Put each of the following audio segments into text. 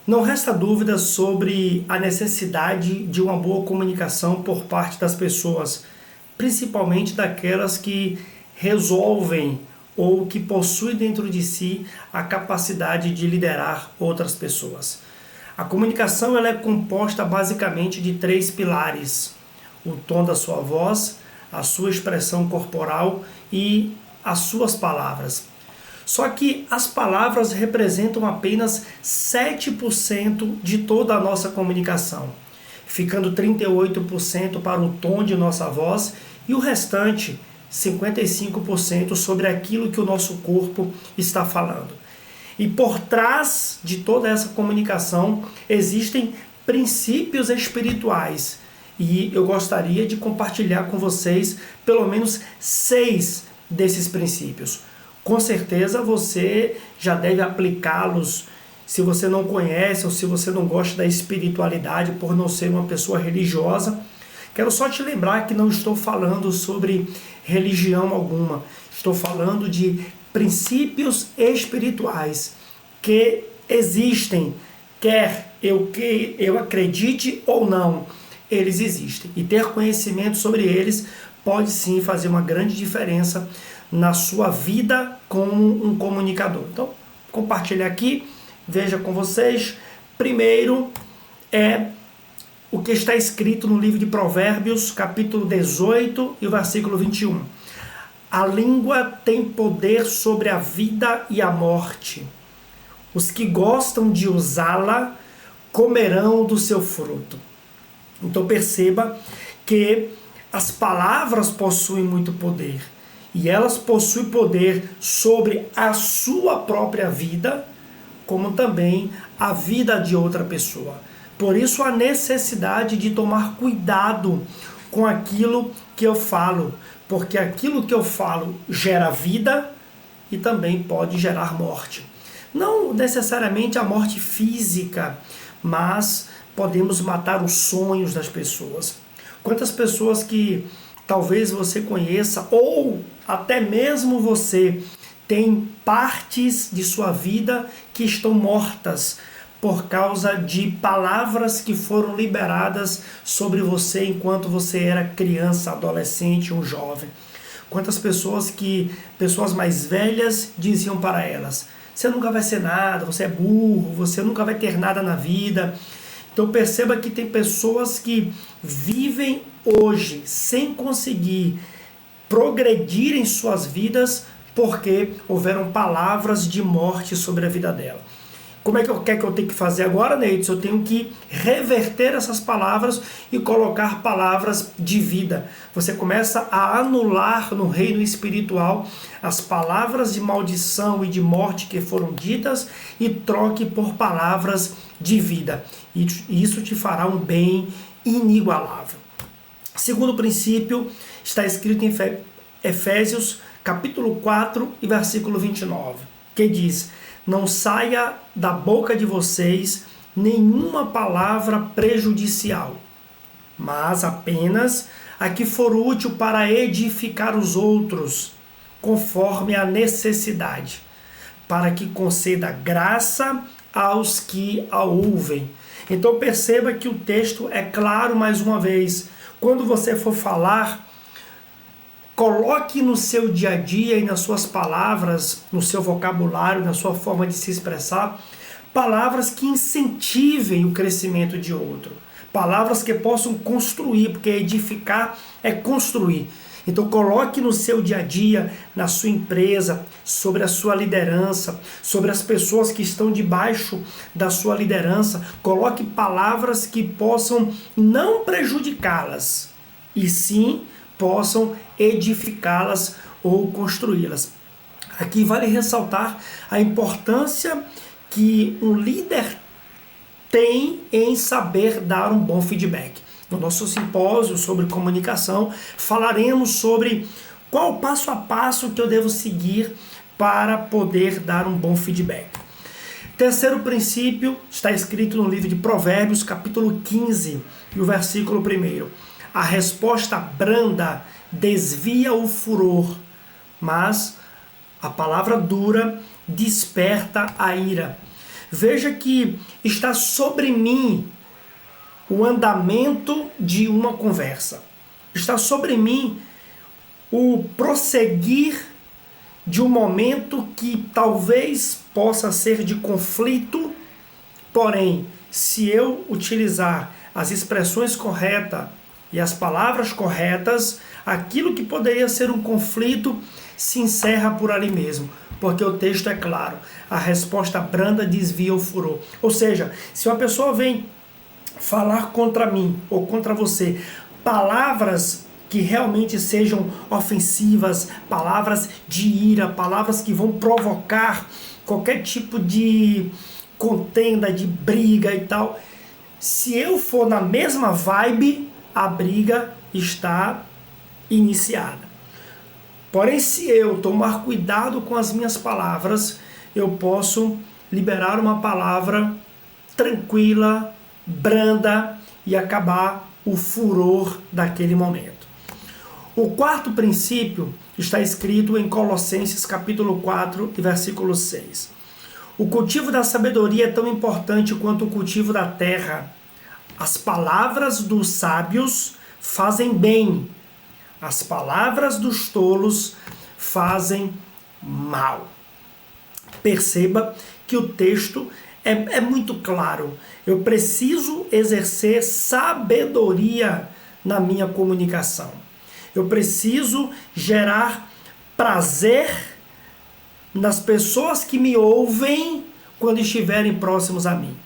Não resta dúvida sobre a necessidade de uma boa comunicação por parte das pessoas, principalmente daquelas que resolvem ou que possuem dentro de si a capacidade de liderar outras pessoas. A comunicação ela é composta basicamente de 3 pilares: o tom da sua voz, a sua expressão corporal e as suas palavras. Só que as palavras representam apenas 7% de toda a nossa comunicação, ficando 38% para o tom de nossa voz e o restante, 55%, sobre aquilo que o nosso corpo está falando. E por trás de toda essa comunicação existem princípios espirituais. E eu gostaria de compartilhar com vocês pelo menos 6 desses princípios. Com certeza você já deve aplicá-los se você não conhece ou se você não gosta da espiritualidade por não ser uma pessoa religiosa. Quero só te lembrar que não estou falando sobre religião alguma. Estou falando de princípios espirituais que existem, quer eu acredite ou não, eles existem. E ter conhecimento sobre eles pode sim fazer uma grande diferença na sua vida como um comunicador. Então, compartilhe aqui, veja com vocês. Primeiro é o que está escrito no livro de Provérbios, capítulo 18 e o versículo 21. A língua tem poder sobre a vida e a morte. Os que gostam de usá-la comerão do seu fruto. Então perceba que as palavras possuem muito poder. E elas possuem poder sobre a sua própria vida, como também a vida de outra pessoa. Por isso a necessidade de tomar cuidado com aquilo que eu falo, porque aquilo que eu falo gera vida e também pode gerar morte. Não necessariamente a morte física, mas podemos matar os sonhos das pessoas. Quantas pessoas que talvez você conheça, ou até mesmo você, tem partes de sua vida que estão mortas por causa de palavras que foram liberadas sobre você enquanto você era criança, adolescente ou jovem. Quantas pessoas mais velhas diziam para elas: você nunca vai ser nada, você é burro, você nunca vai ter nada na vida. Então perceba que tem pessoas que vivem hoje sem conseguir progredir em suas vidas porque houveram palavras de morte sobre a vida dela. Como é que eu tenho que fazer agora, Neide? Eu tenho que reverter essas palavras e colocar palavras de vida. Você começa a anular no reino espiritual as palavras de maldição e de morte que foram ditas e troque por palavras de vida. E isso te fará um bem inigualável. Segundo princípio, está escrito em Efésios, capítulo 4 e versículo 29, que diz: não saia da boca de vocês nenhuma palavra prejudicial, mas apenas a que for útil para edificar os outros, conforme a necessidade, para que conceda graça aos que a ouvem. Então perceba que o texto é claro mais uma vez. Quando você for falar, coloque no seu dia a dia e nas suas palavras, no seu vocabulário, na sua forma de se expressar, palavras que incentivem o crescimento de outro. Palavras que possam construir, porque edificar é construir. Então coloque no seu dia a dia, na sua empresa, sobre a sua liderança, sobre as pessoas que estão debaixo da sua liderança, coloque palavras que possam não prejudicá-las, e sim possam edificá-las ou construí-las. Aqui vale ressaltar a importância que um líder tem em saber dar um bom feedback. No nosso simpósio sobre comunicação, falaremos sobre qual o passo a passo que eu devo seguir para poder dar um bom feedback. Terceiro princípio está escrito no livro de Provérbios, capítulo 15, e o versículo 1. A resposta branda desvia o furor, mas a palavra dura desperta a ira. Veja que está sobre mim o andamento de uma conversa. Está sobre mim o prosseguir de um momento que talvez possa ser de conflito, porém, se eu utilizar as expressões corretas e as palavras corretas, aquilo que poderia ser um conflito se encerra por ali mesmo, porque o texto é claro, a resposta branda desvia o furor. Ou seja, se uma pessoa vem falar contra mim ou contra você, palavras que realmente sejam ofensivas, palavras de ira, palavras que vão provocar qualquer tipo de contenda, de briga e tal, se eu for na mesma vibe, a briga está iniciada. Porém, se eu tomar cuidado com as minhas palavras, eu posso liberar uma palavra tranquila, branda e acabar o furor daquele momento. O quarto princípio está escrito em Colossenses capítulo 4 e versículo 6. O cultivo da sabedoria é tão importante quanto o cultivo da terra. As palavras dos sábios fazem bem, as palavras dos tolos fazem mal. Perceba que o texto é muito claro. Eu preciso exercer sabedoria na minha comunicação. Eu preciso gerar prazer nas pessoas que me ouvem quando estiverem próximos a mim.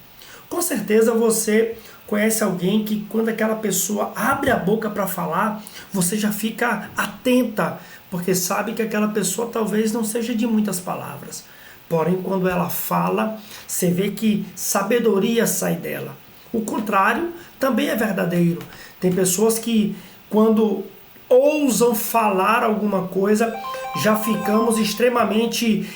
Com certeza você conhece alguém que quando aquela pessoa abre a boca para falar, você já fica atenta, porque sabe que aquela pessoa talvez não seja de muitas palavras. Porém, quando ela fala, você vê que sabedoria sai dela. O contrário também é verdadeiro. Tem pessoas que, quando ousam falar alguma coisa, já ficamos extremamente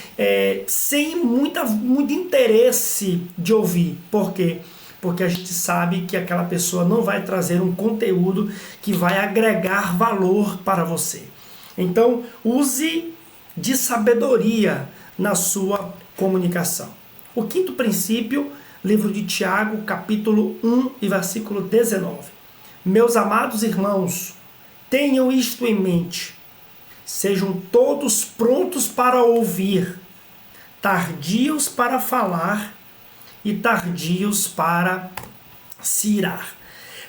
sem muito interesse de ouvir. Por quê? Porque a gente sabe que aquela pessoa não vai trazer um conteúdo que vai agregar valor para você. Então, use de sabedoria na sua comunicação. O quinto princípio, livro de Tiago, capítulo 1 e versículo 19. Meus amados irmãos, tenham isto em mente. Sejam todos prontos para ouvir, tardios para falar e tardios para se irar.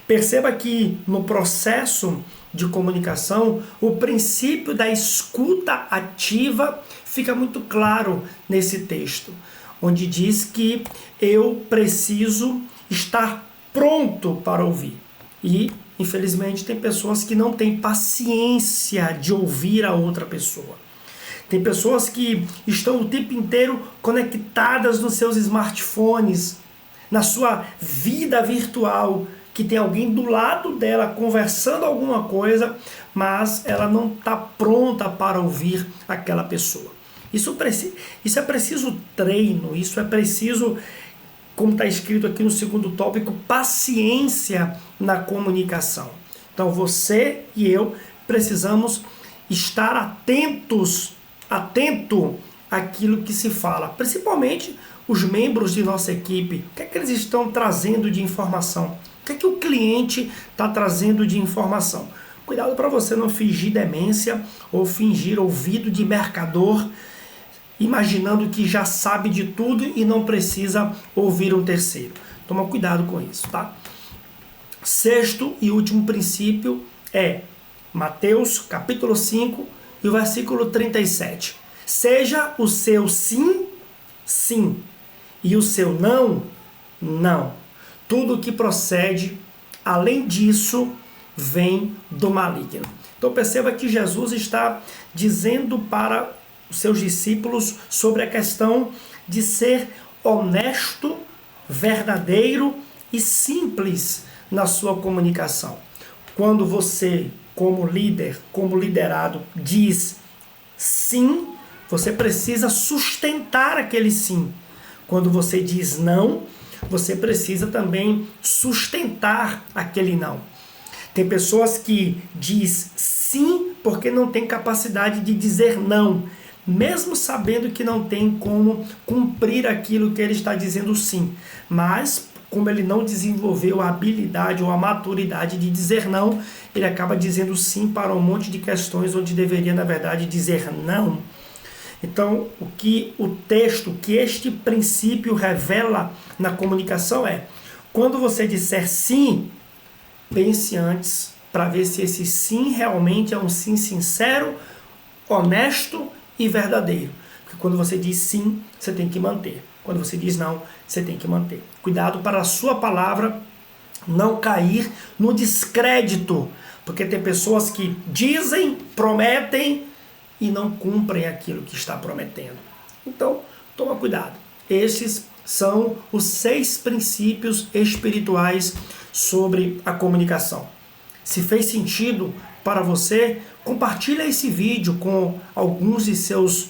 Perceba que no processo de comunicação, o princípio da escuta ativa fica muito claro nesse texto, onde diz que eu preciso estar pronto para ouvir. E, infelizmente, tem pessoas que não têm paciência de ouvir a outra pessoa. Tem pessoas que estão o tempo inteiro conectadas nos seus smartphones, na sua vida virtual, que tem alguém do lado dela conversando alguma coisa, mas ela não está pronta para ouvir aquela pessoa. Isso é preciso treino, isso é preciso, como está escrito aqui no segundo tópico, paciência na comunicação. Então você e eu precisamos estar atento àquilo que se fala, principalmente os membros de nossa equipe. O que é que eles estão trazendo de informação? O que é que o cliente está trazendo de informação? Cuidado para você não fingir demência ou fingir ouvido de mercador, imaginando que já sabe de tudo e não precisa ouvir um terceiro. Toma cuidado com isso, tá? Sexto e último princípio é Mateus capítulo 5 e o versículo 37. Seja o seu sim, sim, e o seu não, não. Tudo que procede, além disso, vem do maligno. Então perceba que Jesus está dizendo para os seus discípulos sobre a questão de ser honesto, verdadeiro e simples na sua comunicação. Quando você, como líder, como liderado, diz sim, você precisa sustentar aquele sim. Quando você diz não, você precisa também sustentar aquele não. Tem pessoas que diz sim porque não tem capacidade de dizer não. mesmo sabendo que não tem como cumprir aquilo que ele está dizendo sim. Mas, como ele não desenvolveu a habilidade ou a maturidade de dizer não, ele acaba dizendo sim para um monte de questões onde deveria, na verdade, dizer não. Então, o que o texto, que este princípio revela na comunicação é: quando você disser sim, pense antes para ver se esse sim realmente é um sim sincero, honesto e verdadeiro. Porque quando você diz sim, você tem que manter. Quando você diz não, você tem que manter. Cuidado para a sua palavra não cair no descrédito. Porque tem pessoas que dizem, prometem e não cumprem aquilo que está prometendo. Então, toma cuidado. Esses são os 6 princípios espirituais sobre a comunicação. Se fez sentido para você, compartilha esse vídeo com alguns de seus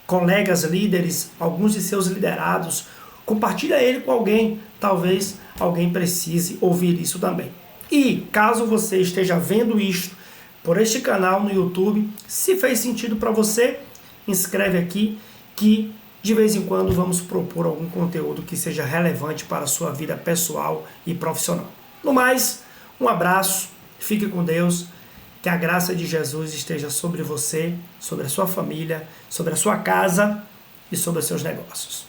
colegas líderes, alguns de seus liderados. Compartilha ele com alguém, talvez alguém precise ouvir isso também. E caso você esteja vendo isto por este canal no YouTube, se fez sentido para você, inscreve aqui que de vez em quando vamos propor algum conteúdo que seja relevante para a sua vida pessoal e profissional. No mais, um abraço, fique com Deus, que a graça de Jesus esteja sobre você, sobre a sua família, sobre a sua casa e sobre os seus negócios.